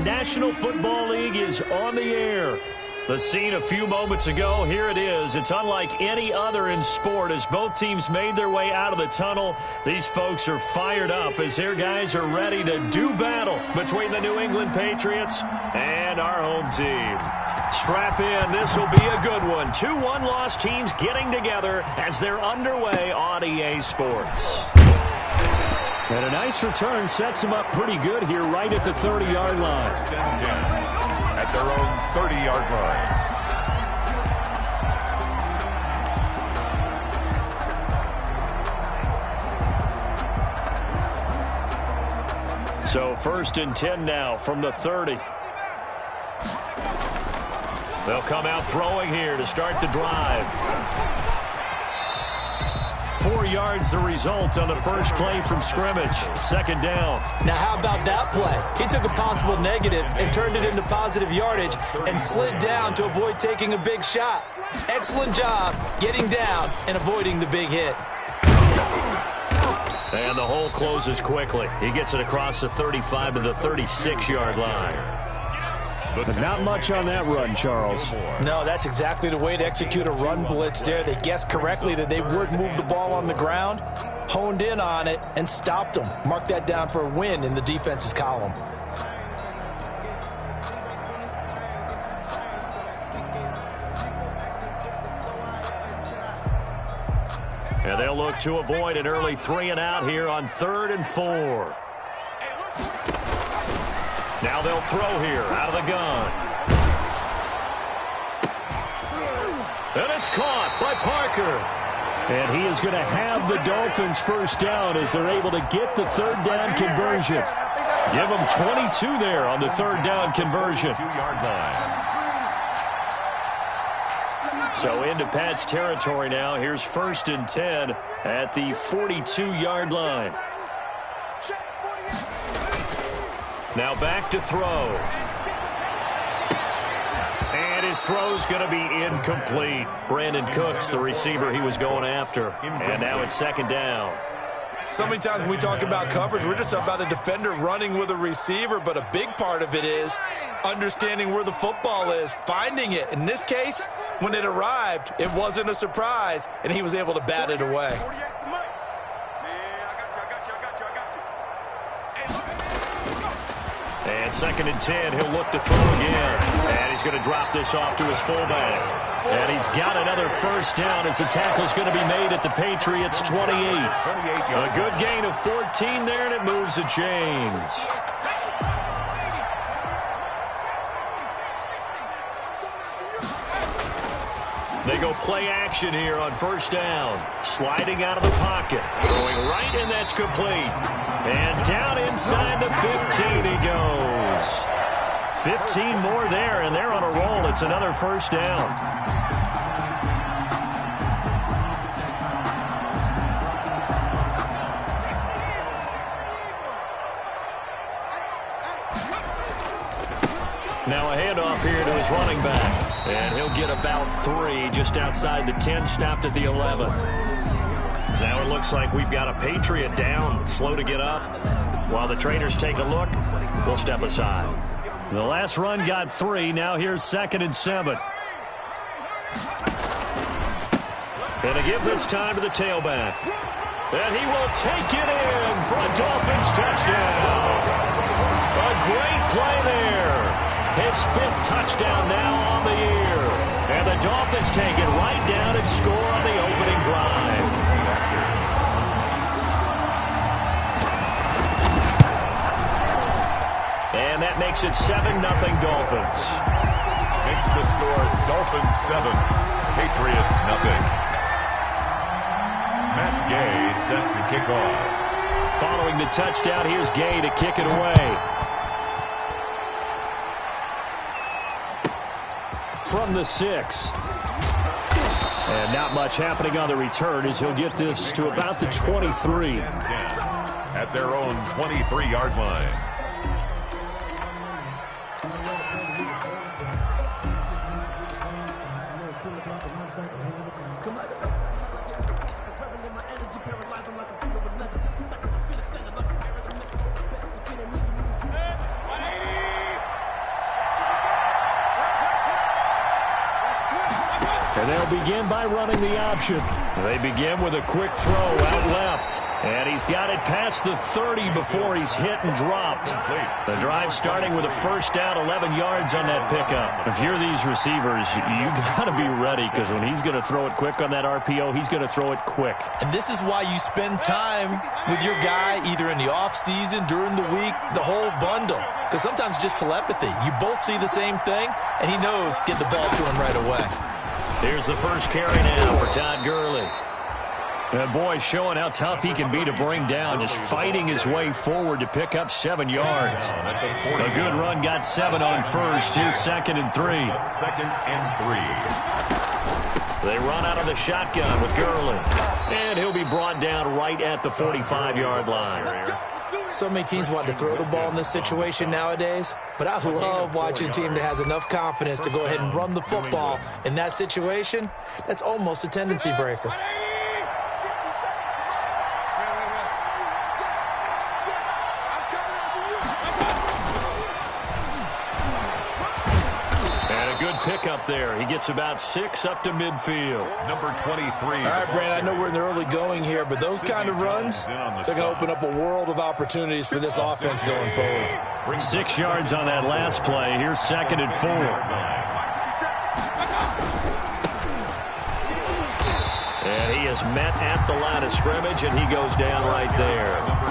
National Football League is on the air. The scene a few moments ago, here it is. It's unlike any other in sport as both teams made their way out of the tunnel. These folks are fired up as their guys are ready to do battle between the New England Patriots and our home team. Strap in. This will be a good one. 2 one-loss teams getting together as they're underway on EA Sports. And a nice return sets them up pretty good here right at the 30-yard line. At their own 30-yard line. So 1st and 10 now from the 30. They'll come out throwing here to start the drive. 4 yards the result on the first play from scrimmage. 2nd down. Now how about that play? He took a possible negative and turned it into positive yardage and slid down to avoid taking a big shot. Excellent job getting down and avoiding the big hit. And the hole closes quickly. He gets it across the 35 to the 36-yard line. But not much on that run, Charles. No, that's exactly the way to execute a run blitz there. They guessed correctly that they would move the ball on the ground, honed in on it, and stopped them. Mark that down for a win in the defense's column. And they'll look to avoid an early 3-and-out here on 3rd and 4. Now they'll throw here out of the gun. And it's caught by Parker. And he is going to have the Dolphins first down as they're able to get the 3rd down conversion. Give them 22 there on the 3rd down conversion. 2-yard line. So into Pat's territory now. Here's 1st and 10 at the 42-yard line. Now back to throw. And his throw's going to be incomplete. Brandon Cooks, the receiver he was going after. And now it's 2nd down. So many times when we talk about coverage, we're just about a defender running with a receiver, but a big part of it is understanding where the football is, finding it. In this case, when it arrived, it wasn't a surprise, and he was able to bat it away. And 2nd and 10, he'll look to throw again. And he's going to drop this off to his fullback. And he's got another first down as the tackle's going to be made at the Patriots' 28. A good gain of 14 there, and it moves the chains. They go play action here on 1st down. Sliding out of the pocket. Throwing right, and that's complete. And down inside the 15 he goes. 15 more there, and they're on a roll. It's another first down. Now a handoff here to his running back. And he'll get about 3 just outside the 10, stopped at the 11. Now it looks like we've got a Patriot down, slow to get up. While the trainers take a look, we'll step aside. The last run got 3. Now here's 2nd and 7. And to give this time to the tailback. And he will take it in for a Dolphins touchdown. A great play there. His 5th touchdown now on the year. And the Dolphins take it right down and score on the opening drive. And that makes it 7-0 Dolphins. Makes the score Dolphins 7, Patriots nothing. Matt Gay set to kick off. Following the touchdown, here's Gay to kick it away. From the 6. And not much happening on the return as he'll get this to about the 23. At their own 23-yard line. And they'll begin by running the option. They begin with a quick throw out left. And he's got it past the 30 before he's hit and dropped. The drive starting with a first down, 11 yards on that pickup. If you're these receivers, you got to be ready, because when he's going to throw it quick on that RPO, he's going to throw it quick. And this is why you spend time with your guy either in the offseason, during the week, the whole bundle. Because sometimes it's just telepathy. You both see the same thing, and he knows get the ball to him right away. Here's the first carry now for Todd Gurley. And boy, showing how tough he can be to bring down, just fighting his way forward to pick up 7 yards. A good run, got 7 on first. Here's 2nd and 3. 2nd and 3. They run out of the shotgun with Gurley. And he'll be brought down right at the 45-yard line. So many teams want to throw the ball in this situation nowadays, but I love watching a team that has enough confidence to go ahead and run the football in that situation. That's almost a tendency breaker. Pick up there. He gets about 6 up to midfield. Number 23. All right, Brandon, I know we're in the early going here, but those kind of runs, they're going to open up a world of opportunities for this offense going forward. 6 yards on that last play. Here's 2nd and 4. And he is met at the line of scrimmage, and he goes down right there. Number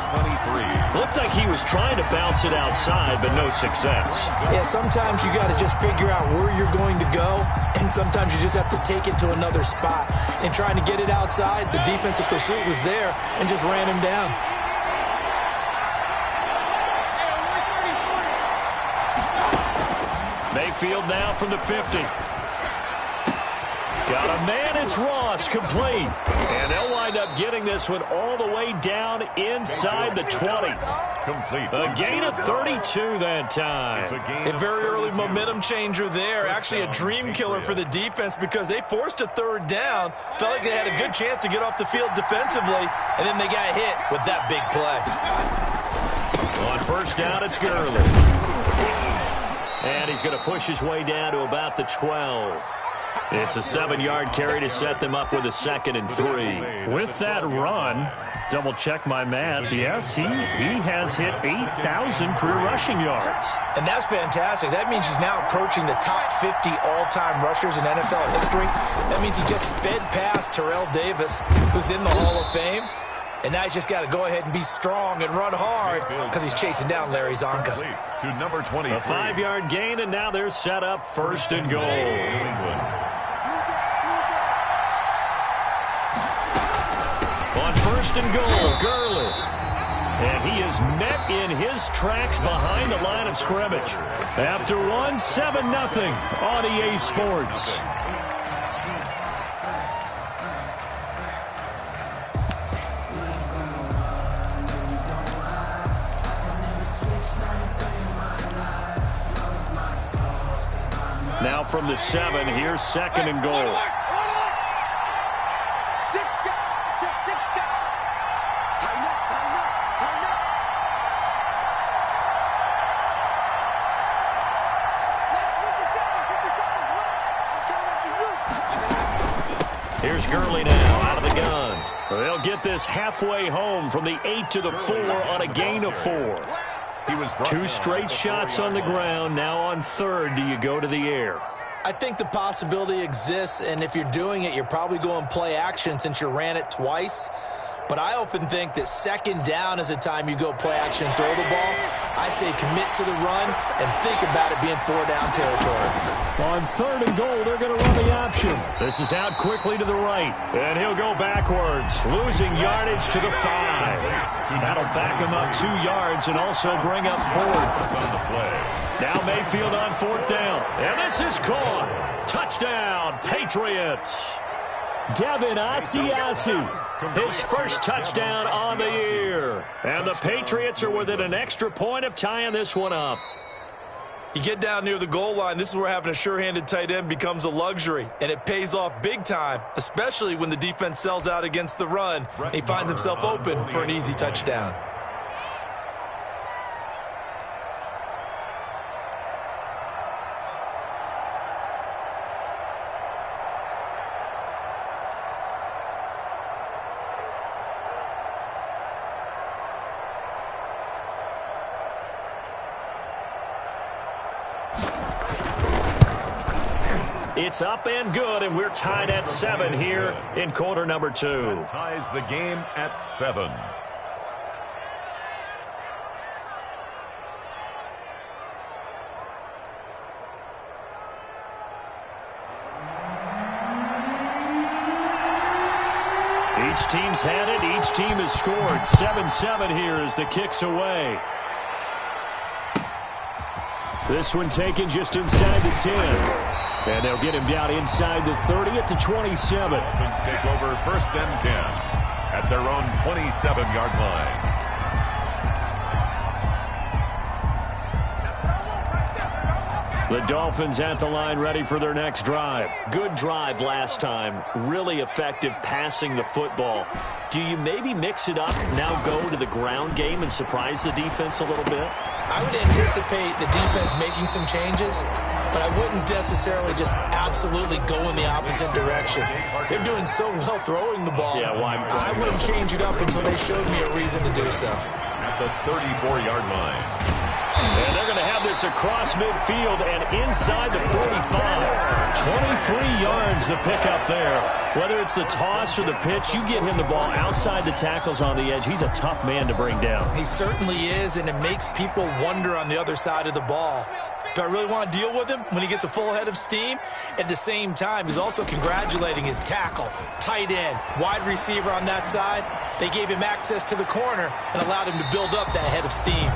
23. Looked like he was trying to bounce it outside, but no success. Yeah, sometimes you got to just figure out where you're going to go, and sometimes you just have to take it to another spot. And trying to get it outside, the defensive pursuit was there and just ran him down. Mayfield now from the 50. Got a man, it's Ross, complete. And they'll wind up getting this one all the way down inside the 20. Complete. A gain of 32 that time. A very early momentum changer there. Actually a dream killer for the defense, because they forced a 3rd down. Felt like they had a good chance to get off the field defensively, and then they got hit with that big play. On first down, it's Gurley. And he's going to push his way down to about the 12. It's a 7-yard carry to set them up with a 2nd and 3. With that run, double check my math, yes, he has hit 8,000 career rushing yards. And that's fantastic. That means he's now approaching the top 50 all-time rushers in NFL history. That means he just sped past Terrell Davis, who's in the Hall of Fame. And now he's just got to go ahead and be strong and run hard, because he's chasing down Larry Zonka. To number 23. A 5-yard gain, and now they're set up 1st and goal. On 1st and goal, Gurley. And he is met in his tracks behind the line of scrimmage. After one, 7-0 on EA Sports. Now from the 7, here's 2nd and goal. Here's Gurley now out of the gun. They'll get this halfway home from the 8 to the 4 on a gain of 4. 2 straight shots on the ground. Now on 3rd, do you go to the air? I think the possibility exists, and if you're doing it, you're probably going play action since you ran it twice. But I often think that 2nd down is a time you go play action and throw the ball. I say commit to the run and think about it being 4-down territory. On 3rd and goal, they're going to run the option. This is out quickly to the right, and he'll go backwards, losing yardage to the 5. That'll back him up 2 yards and also bring up 4th. Now Mayfield on 4th down, and this is caught. Touchdown, Patriots. Devin Asiasi, his first touchdown on the year. And the Patriots are within an extra point of tying this one up. You get down near the goal line, this is where having a sure-handed tight end becomes a luxury, and it pays off big time, especially when the defense sells out against the run, and he finds himself open for an easy touchdown. It's up and good, and we're tied at 7 here in quarter number 2. That ties the game at 7. Each team's had it. Each team has scored. 7-7 here as the kick's away. This one taken just inside the 10. And they'll get him down inside the 30 at the 27. Dolphins take over 1st and 10 at their own 27-yard line. The Dolphins at the line ready for their next drive. Good drive last time. Really effective passing the football. Do you maybe mix it up, now go to the ground game and surprise the defense a little bit? I would anticipate the defense making some changes, but I wouldn't necessarily just absolutely go in the opposite direction. They're doing so well throwing the ball. Yeah, why I wouldn't change it up until they showed me a reason to do so. At the 34-yard line. And they're going to have this across midfield and inside the 45. 23 yards the pickup there. Whether it's the toss or the pitch, you get him the ball outside the tackles on the edge. He's a tough man to bring down. He certainly is, and it makes people wonder on the other side of the ball. Do I really want to deal with him when he gets a full head of steam? At the same time, he's also congratulating his tackle, tight end, wide receiver on that side. They gave him access to the corner and allowed him to build up that head of steam.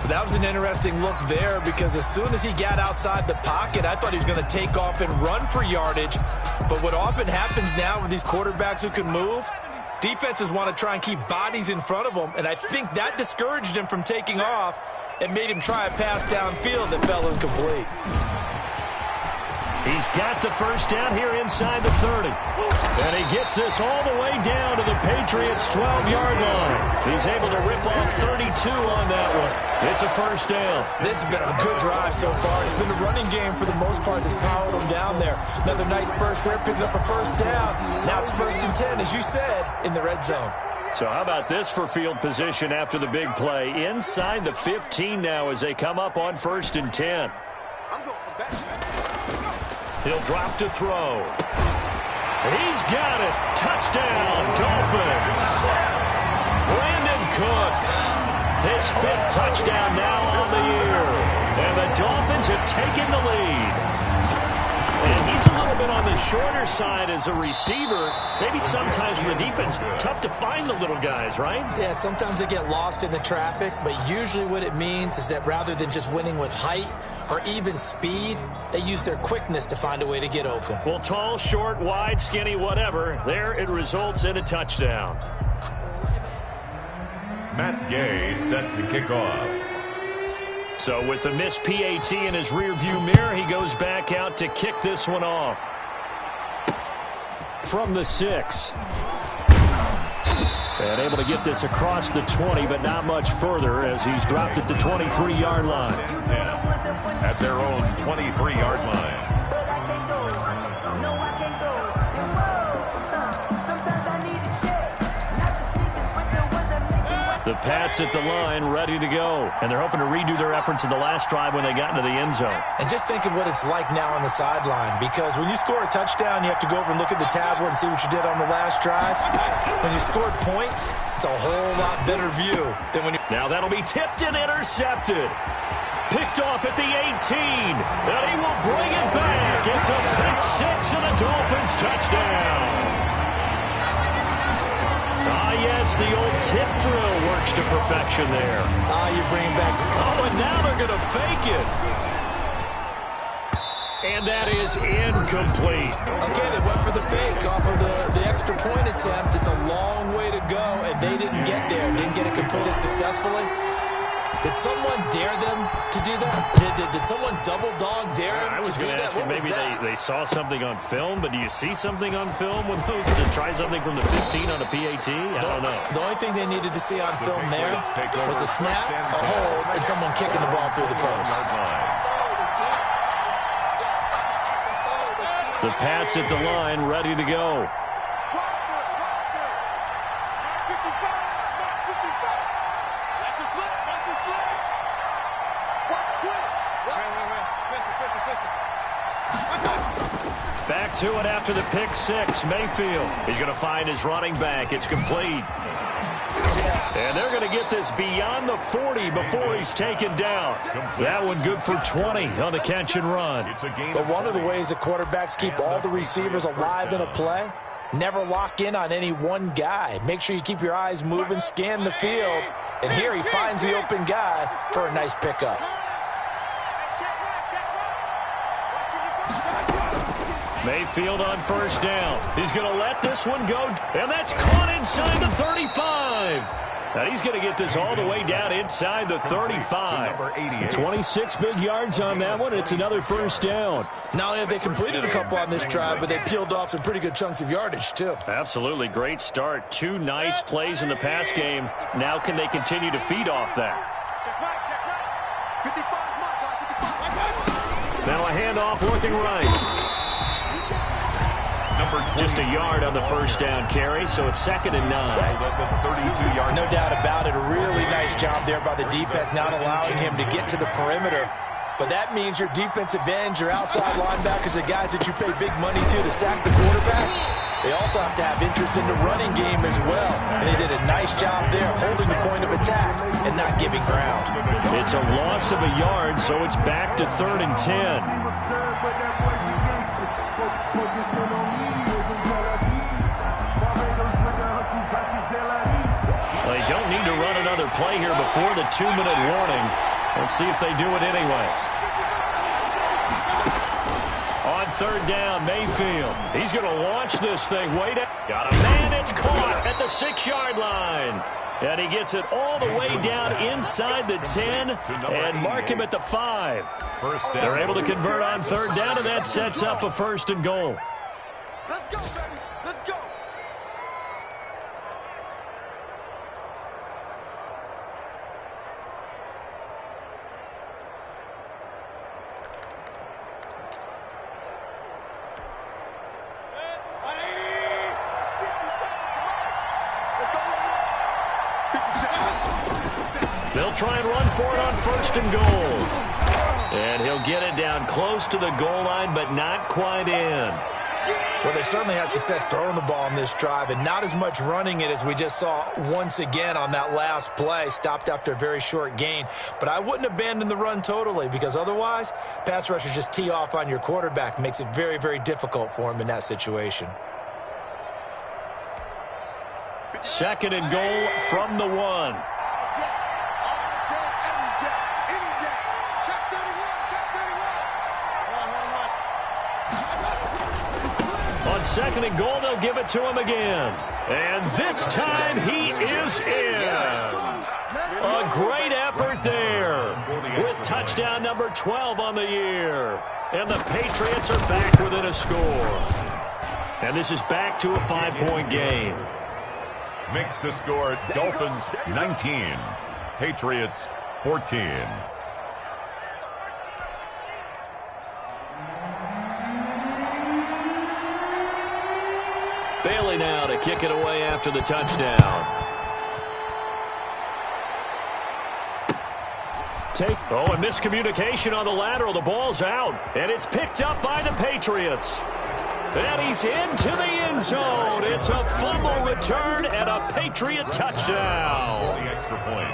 That was an interesting look there because as soon as he got outside the pocket, I thought he was going to take off and run for yardage. But what often happens now with these quarterbacks who can move, defenses want to try and keep bodies in front of them, and I think that discouraged him from taking off and made him try a pass downfield that fell incomplete. He's got the first down here inside the 30. And he gets this all the way down to the Patriots' 12-yard line. He's able to rip off 32 on that one. It's a first down. This has been a good drive so far. It's been the running game for the most part that's powered them down there. Another nice burst there, picking up a first down. Now it's 1st and 10, as you said, in the red zone. So how about this for field position after the big play? Inside the 15 now as they come up on 1st and 10. He'll drop to throw. He's got it. Touchdown, Dolphins. Brandon Cooks. His 5th touchdown now on the year. And the Dolphins have taken the lead. And he's a little bit on the shorter side as a receiver. Maybe sometimes for the defense, tough to find the little guys, right? Yeah, sometimes they get lost in the traffic, but usually what it means is that rather than just winning with height or even speed, they use their quickness to find a way to get open. Well, tall, short, wide, skinny, whatever, there it results in a touchdown. Matt Gay set to kick off. So with the missed PAT in his rearview mirror, he goes back out to kick this one off. From the 6. And able to get this across the 20, but not much further as he's dropped at the 23-yard line. At their own 23-yard line. The Pats at the line ready to go. And they're hoping to redo their efforts in the last drive when they got into the end zone. And just think of what it's like now on the sideline, because when you score a touchdown, you have to go over and look at the tablet and see what you did on the last drive. When you scored points, it's a whole lot better view than when you... Now that'll be tipped and intercepted. Picked off at the 18. And he will bring it back. It's a pick 6 and a Dolphins touchdown. Ah, yes, the old tip drill works to perfection there. You bring it back. Oh, and now they're going to fake it. And that is incomplete. Okay, they went for the fake off of the extra point attempt. It's a long way to go, and they didn't get there. Didn't get it completed successfully. Did someone dare them to do that? Did someone double dog dare them to do that? I was going to ask you, maybe they saw something on film, but do you see something on film with those to try something from the 15 on a PAT? I don't know. The only thing they needed to see on film there was a snap, a hold, and someone kicking the ball through the post. The Pats at the line ready to go. Back to it after the pick six. Mayfield. He's going to find his running back. It's complete. And they're going to get this beyond the 40 before he's taken down. That one good for 20 on the catch and run. But one of the ways that quarterbacks keep all the receivers alive in a play, never lock in on any one guy. Make sure you keep your eyes moving, scan the field. And here he finds the open guy for a nice pickup. Mayfield on first down. He's going to let this one go. And that's caught inside the 35. Now he's going to get this all the way down inside the 35. 26 big yards on that one. It's another first down. Not only have they completed a couple on this drive, but they peeled off some pretty good chunks of yardage, too. Absolutely. Great start. Two nice plays in the pass game. Now can they continue to feed off that? Now a handoff looking right. Just a yard on the first down carry, so it's 2nd and 9. No doubt about it. A really nice job there by the defense, not allowing him to get to the perimeter. But that means your defensive ends, your outside linebackers, the guys that you pay big money to sack the quarterback, they also have to have interest in the running game as well. And they did a nice job there holding the point of attack and not giving ground. It's a loss of a yard, so it's back to 3rd and 10. They don't need to run another play here before the 2-minute warning. Let's see if they do it anyway. On 3rd down, Mayfield. He's going to launch this thing. Wait, got a man. It's caught at the 6-yard line. And he gets it all the way down inside the 10 and mark him at the 5. They're able to convert on 3rd down, and that sets up a 1st and goal. Let's go, baby. Let's go. They'll try and run for it on 1st and goal. And he'll get it down close to the goal line, but not quite in. Well, they certainly had success throwing the ball on this drive and not as much running it as we just saw once again on that last play. Stopped after a very short gain. But I wouldn't abandon the run totally, because otherwise, pass rushers just tee off on your quarterback. Makes it very, very difficult for him in that situation. 2nd and goal from the 1. On 2nd and goal, they'll give it to him again. And this time he is in. A great effort there with touchdown number 12 on the year. And the Patriots are back within a score. And this is back to a 5-point game. Makes the score Dolphins 19, Patriots 14. Bailey now to kick it away after the touchdown. And miscommunication on the lateral. The ball's out, and it's picked up by the Patriots. And he's into the end zone. It's a fumble return and a Patriot touchdown. The extra point.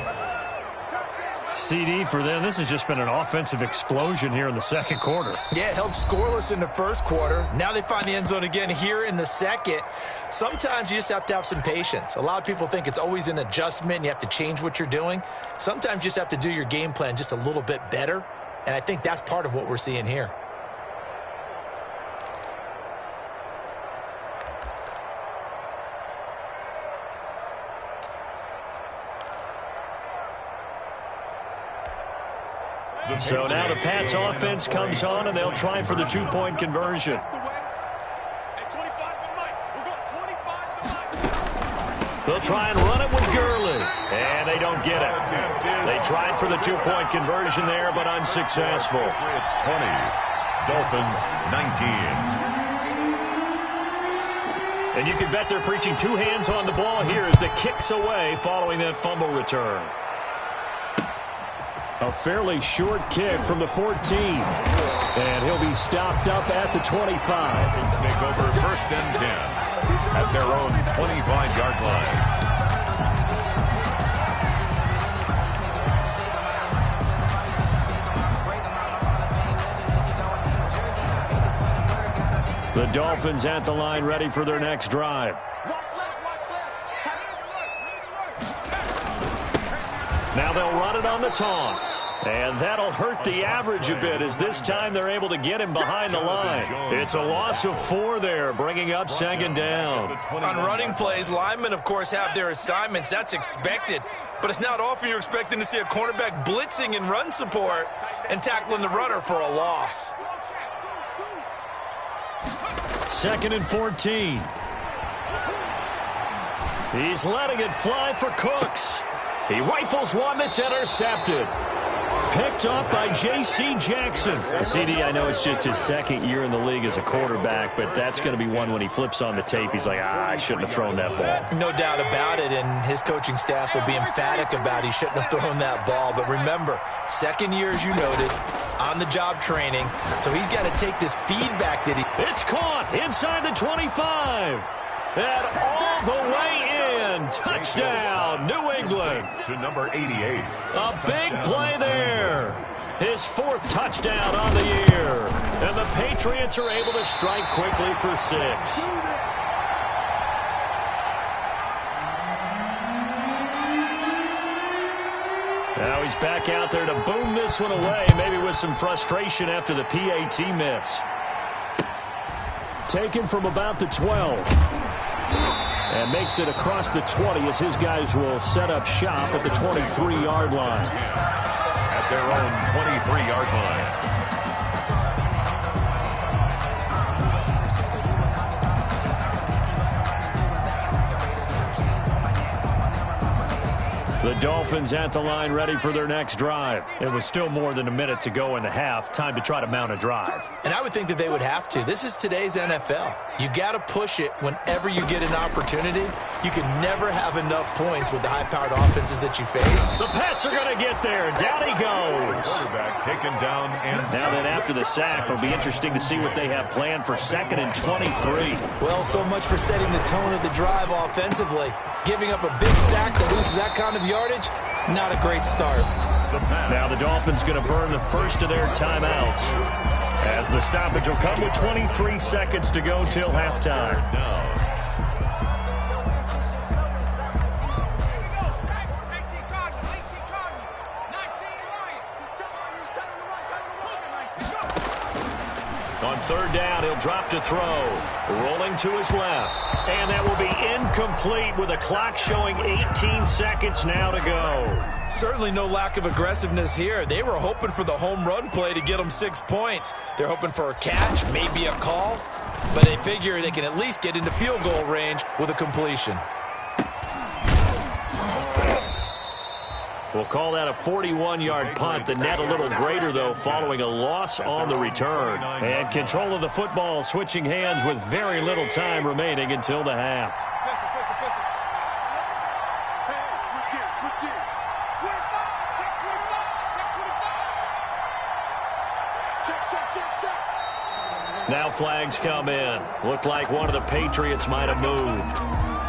CD for them. This has just been an offensive explosion here in the 2nd quarter. Yeah, held scoreless in the 1st quarter. Now they find the end zone again here in the 2nd. Sometimes you just have to have some patience. A lot of people think it's always an adjustment. You have to change what you're doing. Sometimes you just have to do your game plan just a little bit better. And I think that's part of what we're seeing here. So now the Pats offense comes on, and they'll try for the 2-point conversion. They'll try and run it with Gurley, and they don't get it. They tried for the 2-point conversion there, but unsuccessful. It's 20, Dolphins 19. And you can bet they're preaching 2 hands on the ball here as the kick's away following that fumble return. A fairly short kick from the 14. And he'll be stopped up at the 25. Dolphins take over 1st and 10 at their own 25-yard line. The Dolphins at the line ready for their next drive. Now they'll run it on the toss. And that'll hurt the average a bit as this time they're able to get him behind the line. It's a loss of 4 there, bringing up 2nd down. On running plays, linemen, of course, have their assignments. That's expected. But it's not often you're expecting to see a cornerback blitzing in run support and tackling the runner for a loss. 2nd and 14. He's letting it fly for Cooks. He rifles one that's intercepted. Picked up by J.C. Jackson. CD, I know it's just his 2nd year in the league as a quarterback, but that's going to be one when he flips on the tape. He's like, I shouldn't have thrown that ball. No doubt about it, and his coaching staff will be emphatic about he shouldn't have thrown that ball. But remember, 2nd year, as you noted, on-the-job training, so he's got to take this feedback that he... It's caught inside the 25. And all the way in. Touchdown, New England. To number 88. A big play there. His 4th touchdown on the year. And the Patriots are able to strike quickly for 6. Now he's back out there to boom this one away, maybe with some frustration after the PAT miss. Taken from about the 12. And makes it across the 20 as his guys will set up shop at the 23-yard line. At their own 23-yard line. The Dolphins at the line ready for their next drive. It was still more than a minute to go in the half. Time to try to mount a drive. And I would think that they would have to. This is today's NFL. You got to push it whenever you get an opportunity. You can never have enough points with the high-powered offenses that you face. The Pats are going to get there. Down he goes. Quarterback taken down and now then after the sack, it'll be interesting to see what they have planned for 2nd and 23. Well, so much for setting the tone of the drive offensively. Giving up a big sack that loses that kind of yardage, not a great start. Now the Dolphins going to burn the first of their timeouts as the stoppage will come with 23 seconds to go till halftime. On 3rd down, he'll drop to throw. Rolling to his left. And that will be incomplete with the clock showing 18 seconds now to go. Certainly no lack of aggressiveness here. They were hoping for the home run play to get them 6 points. They're hoping for a catch, maybe a call. But they figure they can at least get into field goal range with a completion. We'll call that a 41-yard punt. The net a little greater, though, following a loss on the return. And control of the football switching hands with very little time remaining until the half. Now flags come in. Looked like one of the Patriots might have moved.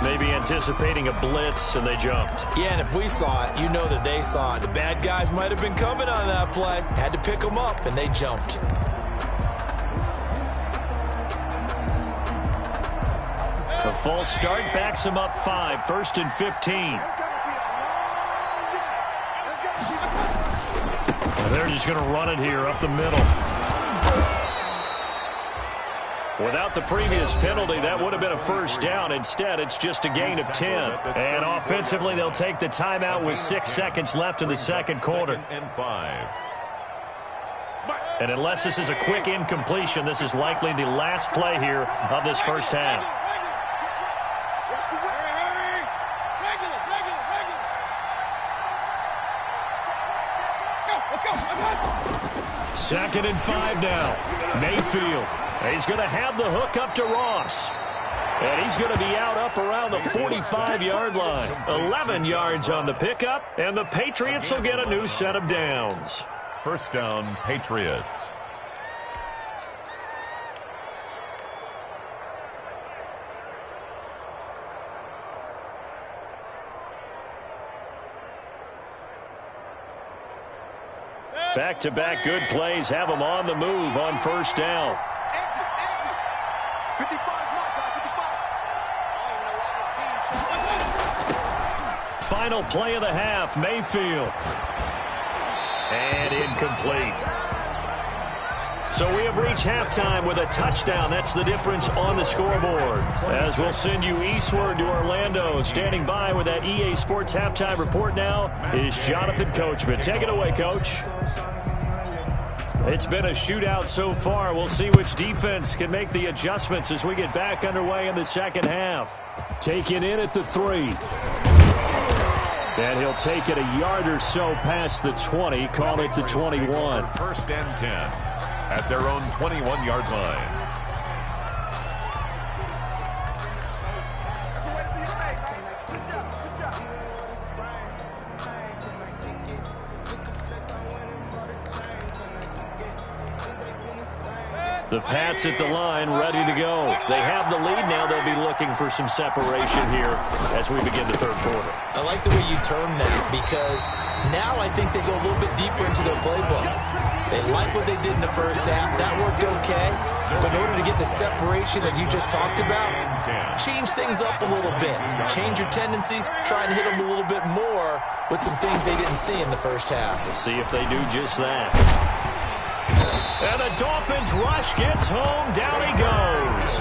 Maybe anticipating a blitz, and they jumped. Yeah, and if we saw it, you know that they saw it. The bad guys might have been coming on that play. Had to pick them up, and they jumped. A false start backs him up 5, 1st and 15. And they're just going to run it here up the middle. Without the previous penalty, that would have been a 1st down. Instead, it's just a gain of 10. And offensively, they'll take the timeout with 6 seconds left in the 2nd quarter. And unless this is a quick incompletion, this is likely the last play here of this 1st half. Second and 5 now. Mayfield. He's going to have the hook up to Ross. And he's going to be out up around the 45-yard line. 11 yards on the pickup, and the Patriots will get a new set of downs. First down, Patriots. Back-to-back good plays have them on the move on first down. Final play of the half, Mayfield. And incomplete. So we have reached halftime with a touchdown. That's the difference on the scoreboard. As we'll send you eastward to Orlando. Standing by with that EA Sports halftime report now is Jonathan Coachman. Take it away, Coach. It's been a shootout so far. We'll see which defense can make the adjustments as we get back underway in the second half. Taken in at the 3. And he'll take it a yard or so past the 20, call it the 21. First and 10 at their own 21-yard line. The Pats at the line, ready to go. They have the lead now. They'll be looking for some separation here as we begin the third quarter. I like the way you term that because now I think they go a little bit deeper into their playbook. They like what they did in the first half. That worked okay. But in order to get the separation that you just talked about, change things up a little bit. Change your tendencies. Try and hit them a little bit more with some things they didn't see in the first half. We'll see if they do just that. And the Dolphins rush gets home. Down he goes.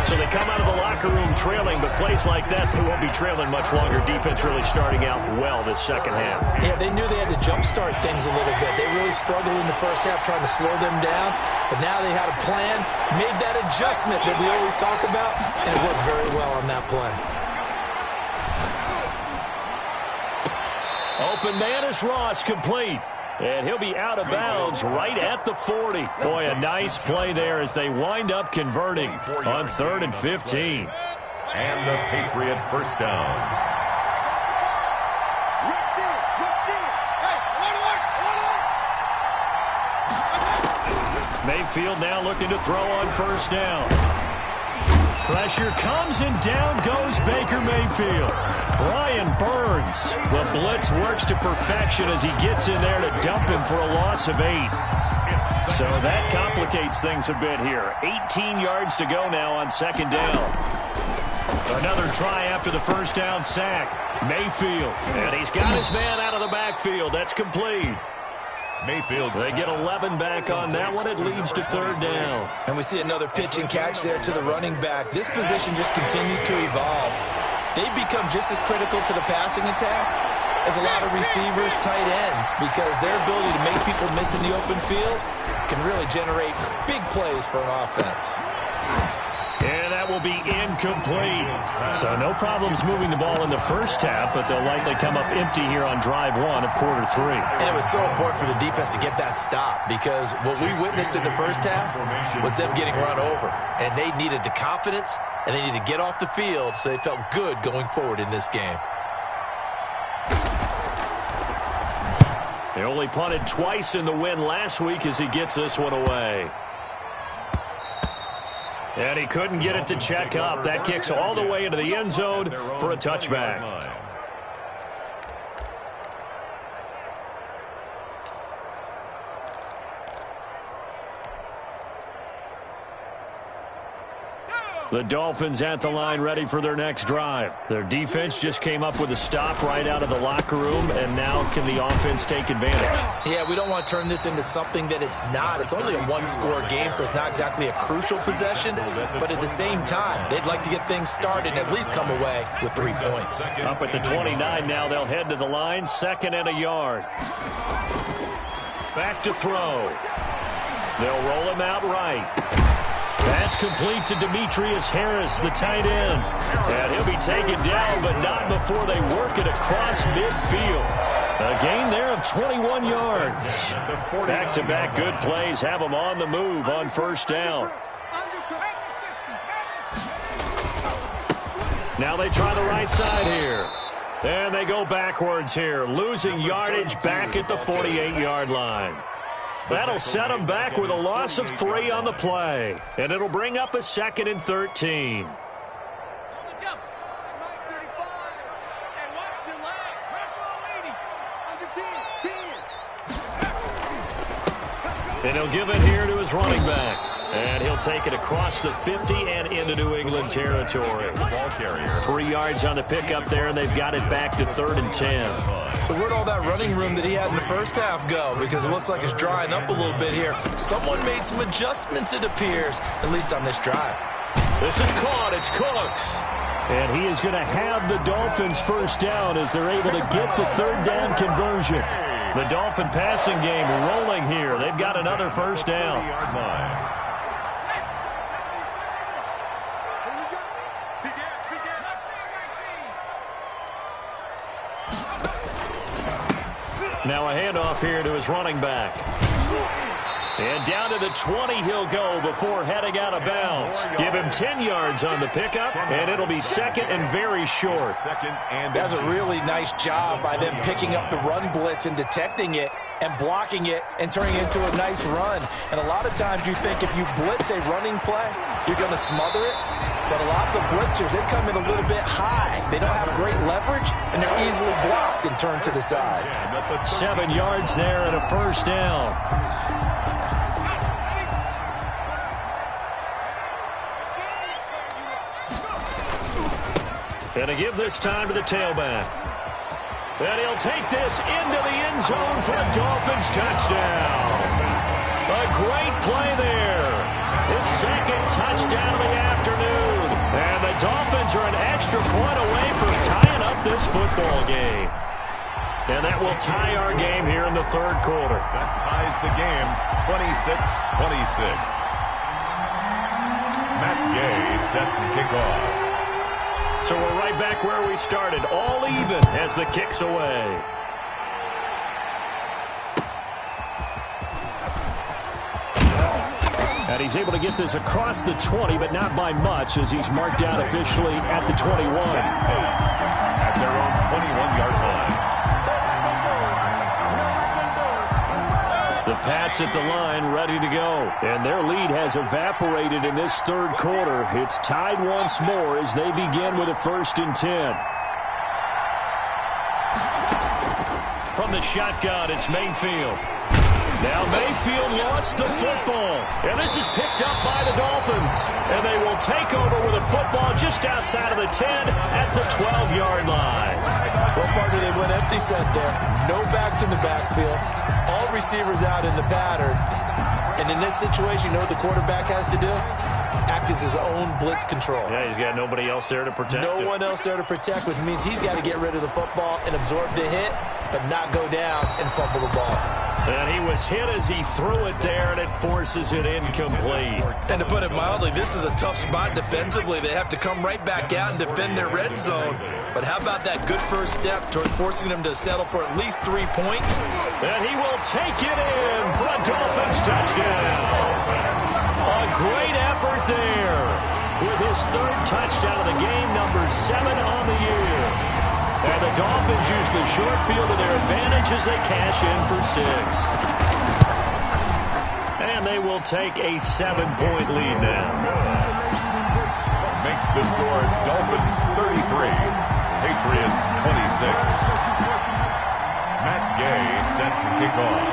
So they come out of the locker room trailing, but plays like that, they won't be trailing much longer. Defense really starting out well this second half. Yeah, they knew they had to jumpstart things a little bit. They really struggled in the first half trying to slow them down, but now they had a plan, made that adjustment that we always talk about, and it worked very well on that play. Open man is Ross, complete. And he'll be out of bounds right at the 40. Boy, a nice play there as they wind up converting on 3rd and 15. And the Patriot first down. Mayfield now looking to throw on first down. Pressure comes and down goes Baker Mayfield. Brian Burns. The blitz works to perfection as he gets in there to dump him for a loss of 8. So that complicates things a bit here. 18 yards to go now on second down. Another try after the first down sack. Mayfield. And he's got his man out of the backfield. That's complete. Mayfield. They get 11 back on that one. It leads to third down. And we see another pitch and catch there to the running back. This position just continues to evolve. They've become just as critical to the passing attack as a lot of receivers, tight ends, because their ability to make people miss in the open field can really generate big plays for an offense. And that will be incomplete. So no problems moving the ball in the first half, but they'll likely come up empty here on drive 1 of quarter 3. And it was so important for the defense to get that stop because what we witnessed in the first half was them getting run over. And they needed the confidence, and they needed to get off the field so they felt good going forward in this game. They only punted twice in the win last week as he gets this one away. And he couldn't get it to check up. That kicks all the way into the end zone for a touchback. The Dolphins at the line ready for their next drive. Their defense just came up with a stop right out of the locker room, and now can the offense take advantage? Yeah, we don't want to turn this into something that it's not. It's only a one-score game, so it's not exactly a crucial possession. But at the same time, they'd like to get things started and at least come away with 3 points. Up at the 29 now, they'll head to the line, 2nd and a yard. Back to throw. They'll roll him out right. Pass complete to Demetrius Harris, the tight end. And he'll be taken down, but not before they work it across midfield. A gain there of 21 yards. Back-to-back good plays have them on the move on first down. Now they try the right side here. And they go backwards here, losing yardage back at the 48-yard line. That'll set them back with a loss of 3 on the play. And it'll bring up a 2nd and 13. And he'll give it here to his running back. And he'll take it across the 50 and into New England territory. Ball carrier. 3 yards on the pickup there, and they've got it back to 3rd and 10. So where'd all that running room that he had in the first half go? Because it looks like it's drying up a little bit here. Someone made some adjustments, it appears, at least on this drive. This is caught. It's Cooks. And he is going to have the Dolphins first down as they're able to get the 3rd down conversion. The Dolphin passing game rolling here. They've got another first down. Now a handoff here to his running back. And down to the 20 he'll go before heading out of bounds. Give him 10 yards on the pickup, and it'll be 2nd and very short. That's a really nice job by them picking up the run blitz and detecting it and blocking it and turning it into a nice run. And a lot of times you think if you blitz a running play, you're going to smother it. But a lot of the blitzers, they come in a little bit high. They don't have great leverage, and they're easily blocked and turned to the side. 7 yards there and a first down. And to give this time to the tailback. And he'll take this into the end zone for a Dolphins touchdown. A great play there. His 2nd touchdown of the afternoon. And the Dolphins are an extra point away from tying up this football game. And that will tie our game here in the 3rd quarter. That ties the game 26-26. Matt Gay set to kick off. So we're right back where we started, all even as the kick's away. And he's able to get this across the 20, but not by much, as he's marked down officially at the 21. At their own 21-yard line. The Pats at the line, ready to go. And their lead has evaporated in this 3rd quarter. It's tied once more as they begin with a 1st and 10. From the shotgun, it's Mayfield. Now Mayfield lost the football. And this is picked up by the Dolphins. And they will take over with a football just outside of the 10 at the 12-yard line. What part did they went empty set there? No backs in the backfield. All receivers out in the pattern. And in this situation, you know what the quarterback has to do? Act as his own blitz control. Yeah, he's got nobody else there to protect him. No one else there to protect, which means he's got to get rid of the football and absorb the hit, but not go down and fumble the ball. And he was hit as he threw it there, and it forces it incomplete. And to put it mildly, this is a tough spot defensively. They have to come right back out and defend their red zone. But how about that good first step towards forcing them to settle for at least 3 points? And he will take it in for a Dolphins touchdown. A great effort there with his 3rd touchdown of the game, number 7 on the year. And the Dolphins use the short field to their advantage as they cash in for 6. And they will take a 7-point lead now. Makes the score Dolphins 33, Patriots 26. Matt Gay set to kick off.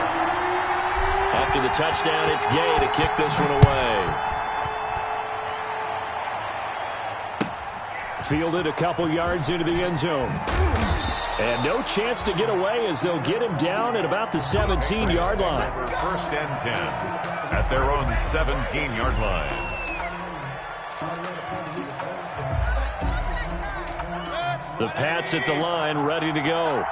After the touchdown, it's Gay to kick this one away. Fielded a couple yards into the end zone. And no chance to get away as they'll get him down at about the 17-yard line. 1st and 10 at their own 17-yard line. The Pats at the line, ready to go.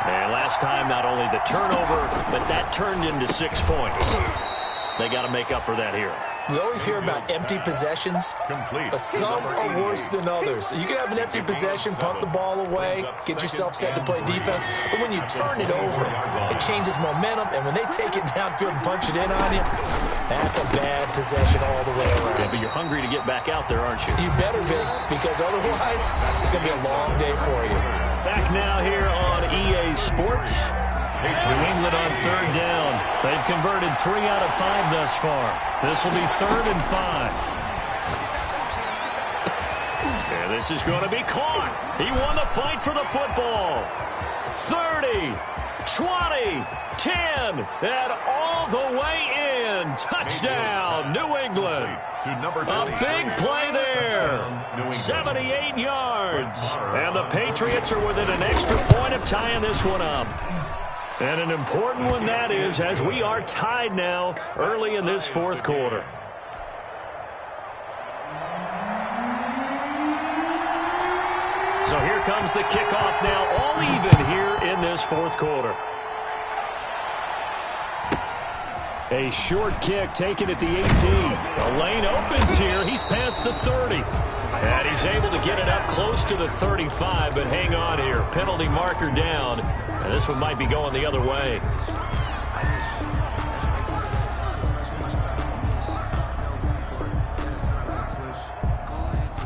And last time, not only the turnover, but that turned into 6 points. They got to make up for that here. We always hear about empty possessions, but some are worse than others. You can have an empty possession, punt the ball away, get yourself set to play defense, but when you turn it over, it changes momentum, and when they take it downfield and punch it in on you, That's a bad possession all the way around. Yeah, but you're hungry to get back out there, aren't you? You better be, because otherwise it's going to be a long day for you. Back now here on EA Sports. New England on third down. They've converted 3 out of 5 thus far. This will be 3rd and 5. And this is going to be caught. He won the fight for the football. 30, 20, 10, and all the way in. Touchdown, New England. A big play there. 78 yards. And the Patriots are within an extra point of tying this one up. And an important one that is, as we are tied now early in this 4th quarter. So here comes the kickoff now, all even here in this 4th quarter. A short kick taken at the 18. The lane opens here. He's past the 30. And he's able to get it up close to the 35, but hang on here. Penalty marker down. And this one might be going the other way.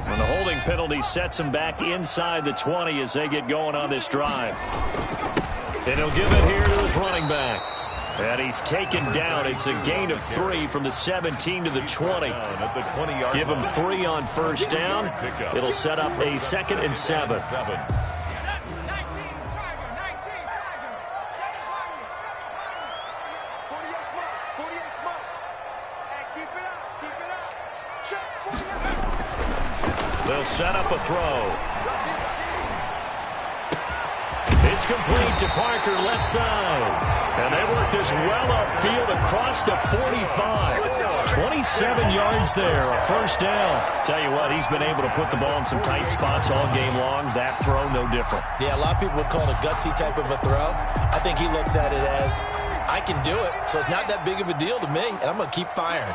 And the holding penalty sets him back inside the 20 as they get going on this drive. And he'll give it here to his running back. And he's taken down. It's a gain of 3 from the 17 to the 20. Give him 3 on first down. It'll set up a 2nd and 7. They'll set up a throw. It's complete to Parker, left side. And they work this well upfield across the 45. 27 yards there, a first down. Tell you what, he's been able to put the ball in some tight spots all game long. That throw, no different. Yeah, a lot of people would call it a gutsy type of a throw. I think he looks at it as, I can do it, so it's not that big of a deal to me, and I'm going to keep firing.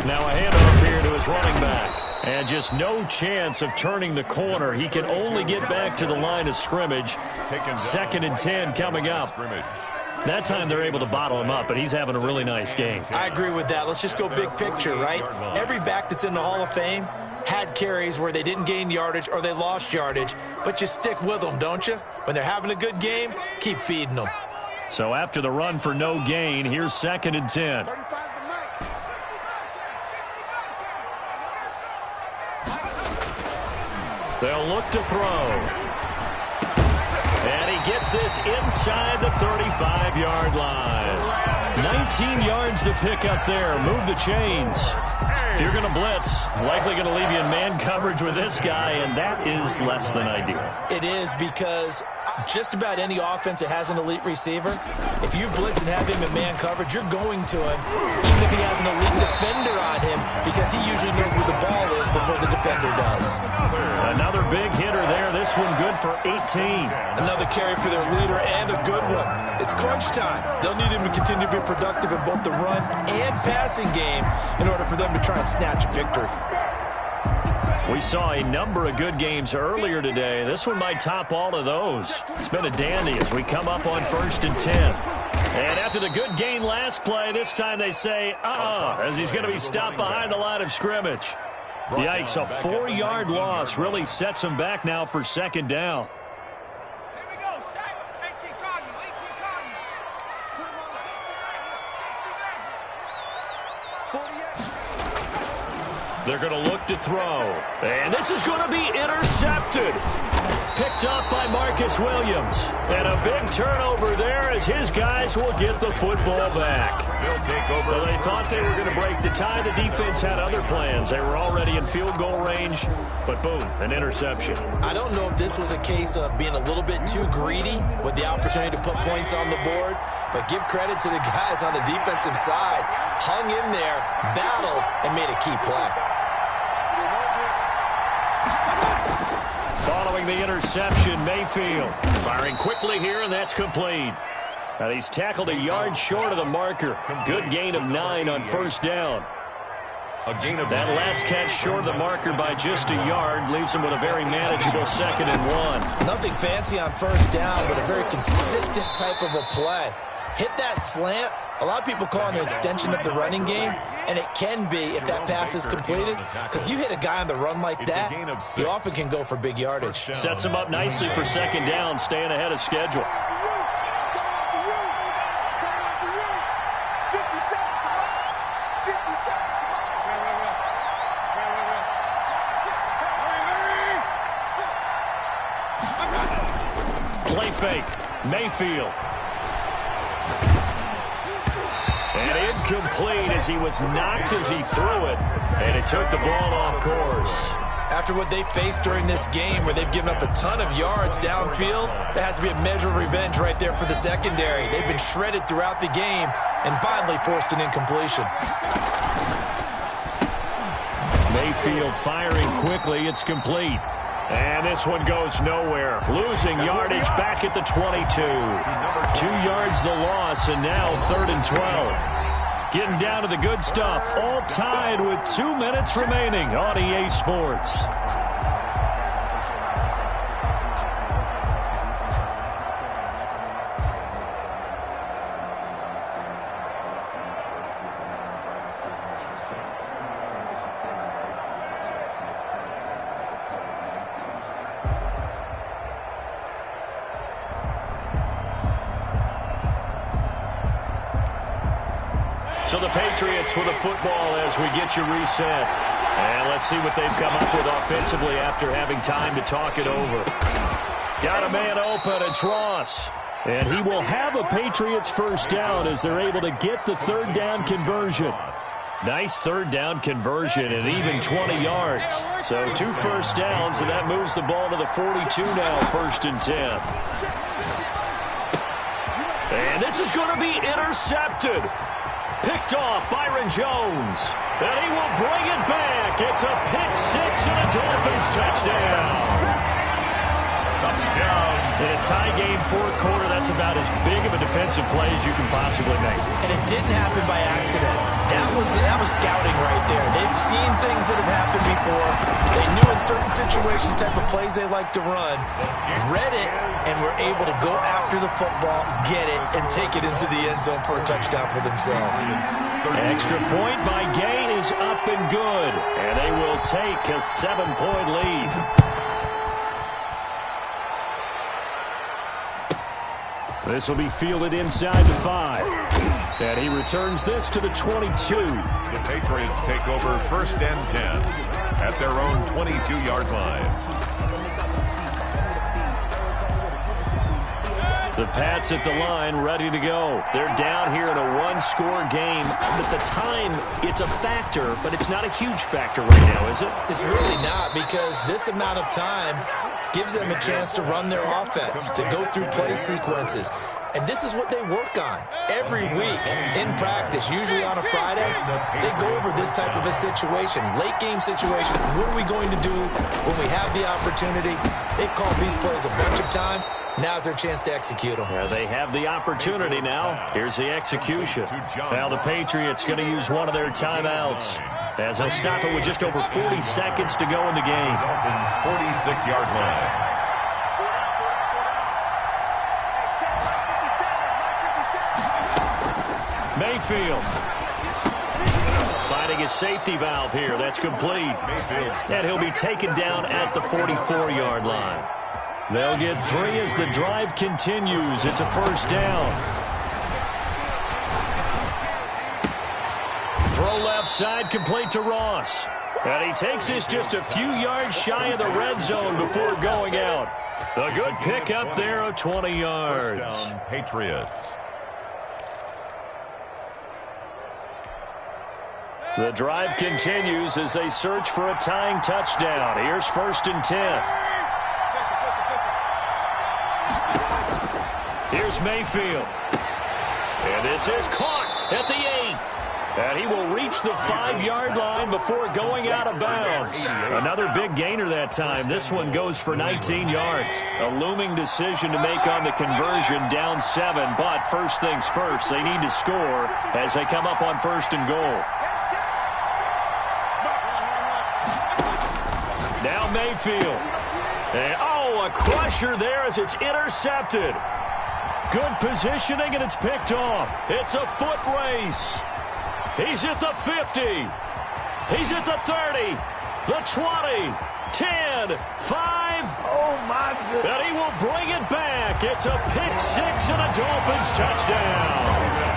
Now a handoff here to his running back. And just no chance of turning the corner. He can only get back to the line of scrimmage. 2nd and 10 coming up. That time they're able to bottle him up, but he's having a really nice game. I agree with that. Let's just go big picture, right? Every back that's in the Hall of Fame had carries where they didn't gain yardage or they lost yardage, but you stick with them, don't you? When they're having a good game, keep feeding them. So after the run for no gain, here's 2nd and 10. They'll look to throw. And he gets this inside the 35-yard line. 19 yards to pick up there. Move the chains. If you're going to blitz, likely going to leave you in man coverage with this guy, and that is less than ideal. It is, because just about any offense that has an elite receiver, if you blitz and have him in man coverage, you're going to him, even if he has an elite defender on him, because he usually knows where the ball is before the defender does. Another big hitter there. This one good for 18. Another carry for their leader, and a good one. It's crunch time. They'll need him to continue to be productive in both the run and passing game in order for them to try and snatch a victory. We saw a number of good games earlier today. This one might top all of those. It's been a dandy as we come up on 1st and 10. And after the good gain last play, this time they say, as he's going to be stopped behind the line of scrimmage. Yikes, a 4-yard loss really sets him back now for 2nd down. They're going to look to throw. And this is going to be intercepted. Picked up by Marcus Williams. And a big turnover there as his guys will get the football back. So they thought they were going to break the tie. The defense had other plans. They were already in field goal range. But boom, an interception. I don't know if this was a case of being a little bit too greedy with the opportunity to put points on the board. But give credit to the guys on the defensive side. Hung in there, battled, and made a key play. Following the interception, Mayfield firing quickly here, and that's complete. Now he's tackled a yard short of the marker. Good gain of 9 on first down. A gain of That last catch short of the marker by just a yard leaves him with a very manageable 2nd and 1. Nothing fancy on first down, but a very consistent type of a play. Hit that slant. A lot of people call it an extension of the running game, and it can be if that pass is completed, because you hit a guy on the run like that, he often can go for big yardage. Sets him up nicely for 2nd down, staying ahead of schedule. Play fake. Mayfield. And incomplete as he was knocked as he threw it. And it took the ball off course. After what they faced during this game where they've given up a ton of yards downfield, there has to be a measure of revenge right there for the secondary. They've been shredded throughout the game and finally forced an incompletion. Mayfield firing quickly. It's complete. And this one goes nowhere. Losing yardage back at the 22. 2 yards the loss, and now 3rd and 12. Getting down to the good stuff. All tied with 2 minutes remaining on EA Sports. So the Patriots with a football as we get you reset. And let's see what they've come up with offensively after having time to talk it over. Got a man open. It's Ross. And he will have a Patriots first down as they're able to get the 3rd down conversion. Nice 3rd down conversion and even 20 yards. So 2 first downs, and that moves the ball to the 42 now, 1st and 10. And this is going to be intercepted. Picked off Byron Jones. And he will bring it back. It's a pick 6 and a Dolphins touchdown. Touchdown. In a tie game, 4th quarter, that's about as big of a defensive play as you can possibly make. And it didn't happen by accident. That was scouting right there. They've seen things that have happened before. They knew in certain situations the type of plays they like to run, read it, and were able to go after the football, get it, and take it into the end zone for a touchdown for themselves. Extra point by Gay is up and good, and they will take a 7-point lead. This will be fielded inside the 5. And he returns this to the 22. The Patriots take over 1st and 10 at their own 22-yard line. The Pats at the line, ready to go. They're down here in a 1-score game. At the time, it's a factor, but it's not a huge factor right now, is it? It's really not, because this amount of time gives them a chance to run their offense, to go through play sequences. And this is what they work on every week in practice, usually on a Friday. They go over this type of a situation, late game situation. What are we going to do when we have the opportunity? They've called these plays a bunch of times. Now's their chance to execute them. Yeah, they have the opportunity now. Here's the execution. Now the Patriots going to use one of their timeouts as they'll stop it with just over 40 seconds to go in the game. Dolphins 46-yard line. Mayfield finding his safety valve here. That's complete. And he'll be taken down at the 44-yard line. They'll get 3 as the drive continues. It's a 1st down. Throw left side, complete to Ross. And he takes this just a few yards shy of the red zone before going out. A good pickup there of 20 yards. First down, Patriots. The drive continues as they search for a tying touchdown. Here's 1st and 10. Here's Mayfield. And this is caught at the 8. And he will reach the 5-yard line before going out of bounds. Another big gainer that time. This one goes for 19 yards. A looming decision to make on the conversion, down 7. But first things first, they need to score as they come up on 1st and goal. Mayfield. And, oh, a crusher there as it's intercepted. Good positioning, and it's picked off. It's a foot race. He's at the 50. He's at the 30, the 20, 10, 5. Oh, my goodness. And he will bring it back. It's a pick six and a Dolphins touchdown.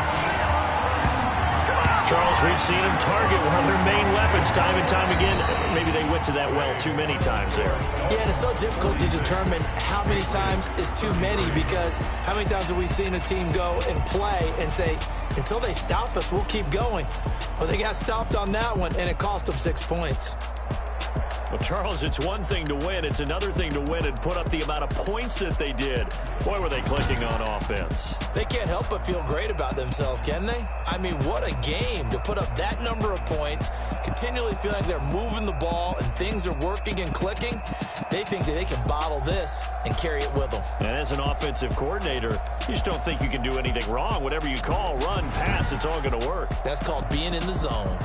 Charles, we've seen him target one of their main weapons time and time again. Maybe they went to that well too many times there. Yeah, and it's so difficult to determine how many times is too many, because how many times have we seen a team go and play and say, until they stop us, we'll keep going. Well, they got stopped on that one, and it cost them 6 points. Well, Charles, it's one thing to win. It's another thing to win and put up the amount of points that they did. Boy, were they clicking on offense. They can't help but feel great about themselves, can they? I mean, what a game to put up that number of points, continually feel like they're moving the ball and things are working and clicking. They think that they can bottle this and carry it with them. And as an offensive coordinator, you just don't think you can do anything wrong. Whatever you call, run, pass, it's all going to work. That's called being in the zone.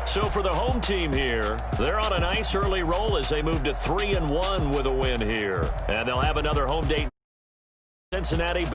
So for the home team here, they're on a nice early roll as they move to 3-1 with a win here. And they'll have another home date in Cincinnati.